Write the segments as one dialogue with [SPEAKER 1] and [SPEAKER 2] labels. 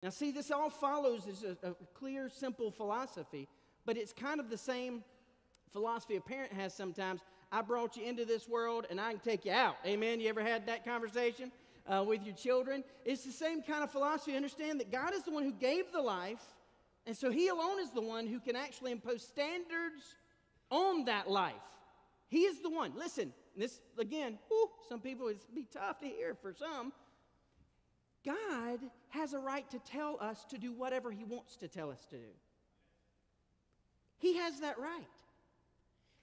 [SPEAKER 1] Now see, this all follows is a clear, simple philosophy, but it's kind of the same philosophy a parent has sometimes. I brought you into this world and I can take you out. Amen? You ever had that conversation with your children? It's the same kind of philosophy. Understand that God is the one who gave the life, and so He alone is the one who can actually impose standards on that life. He is the one. Listen, this again, some people, it's be tough to hear for some. God has a right to tell us to do whatever He wants to tell us to do. He has that right.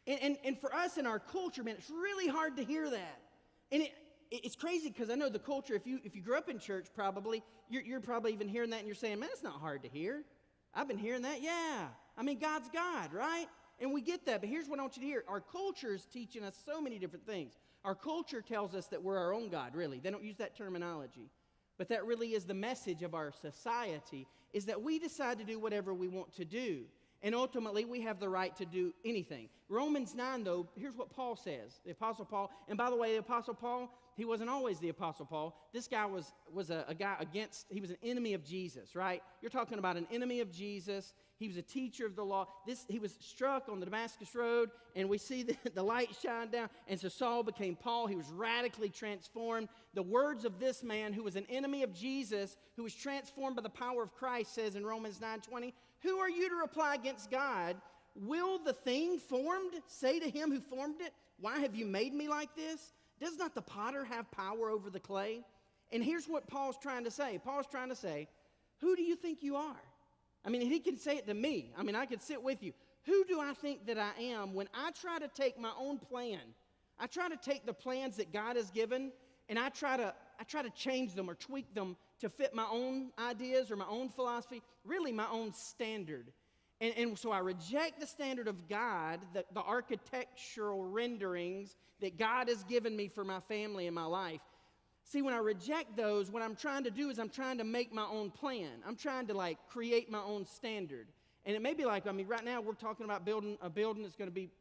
[SPEAKER 1] And for us in our culture, man, it's really hard to hear that. And it's crazy because I know the culture, if you grew up in church probably, you're probably even hearing that and you're saying, man, it's not hard to hear. I've been hearing that, yeah. I mean, God's God, right? And we get that, but here's what I want you to hear. Our culture is teaching us so many different things. Our culture tells us that we're our own God, really. They don't use that terminology. But that really is the message of our society, is that we decide to do whatever we want to do. And ultimately, we have the right to do anything. Romans 9, though, here's what Paul says. The Apostle Paul, and by the way, the Apostle Paul, he wasn't always the Apostle Paul. This guy was a guy he was an enemy of Jesus, right? You're talking about an enemy of Jesus. He was a teacher of the law. He was struck on the Damascus Road, and we see the light shine down. And so Saul became Paul. He was radically transformed. The words of this man, who was an enemy of Jesus, who was transformed by the power of Christ, says in Romans 9:20, "Who are you to reply against God? Will the thing formed say to him who formed it, 'Why have you made me like this?' Does not the potter have power over the clay?" And here's what Paul's trying to say. Paul's trying to say, who do you think you are? I mean, he can say it to me. I mean, I could sit with you. Who do I think that I am when I try to take my own plan? I try to take the plans that God has given, and I try to change them or tweak them to fit my own ideas or my own philosophy, really my own standard. And so I reject the standard of God, the architectural renderings that God has given me for my family and my life. See, when I reject those, what I'm trying to do is I'm trying to make my own plan. I'm trying to create my own standard. And it may be right now we're talking about building a building that's going to be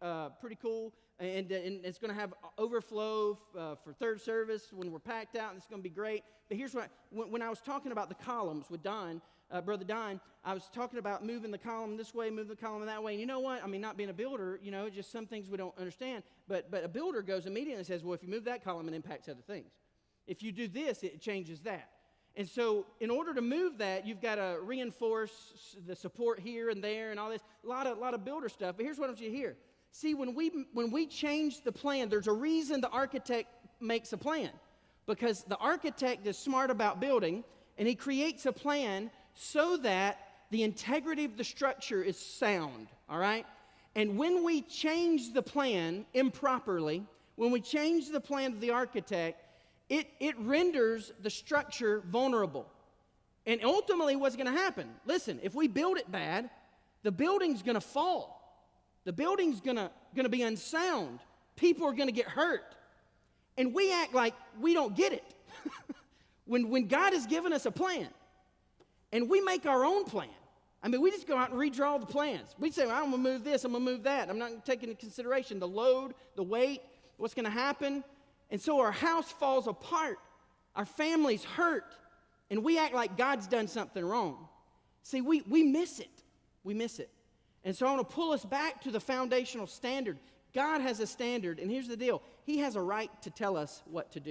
[SPEAKER 1] pretty cool, and it's going to have overflow for third service when we're packed out, and it's going to be great. But here's when I was talking about the columns with Don, Brother Don, I was talking about moving the column this way, moving the column that way. And you know what? I mean, not being a builder, just some things we don't understand. But a builder goes immediately and says, well, if you move that column, it impacts other things. If you do this, it changes that. And so in order to move that, you've got to reinforce the support here and there and all this. A lot of builder stuff. But here's what I want you to hear. See, when we change the plan, there's a reason the architect makes a plan. Because the architect is smart about building, and he creates a plan so that the integrity of the structure is sound, all right? And when we change the plan improperly, when we change the plan of the architect, it renders the structure vulnerable. And ultimately what's going to happen, listen, if we build it bad, the building's going to fall. The building's going to be unsound. People are going to get hurt. And we act like we don't get it. when God has given us a plan, and we make our own plan. I mean, we just go out and redraw the plans. We say, well, I'm going to move this, I'm going to move that. I'm not going to take into consideration the load, the weight, what's going to happen. And so our house falls apart. Our family's hurt. And we act like God's done something wrong. See, we miss it. We miss it. And so I want to pull us back to the foundational standard. God has a standard, and here's the deal. He has a right to tell us what to do.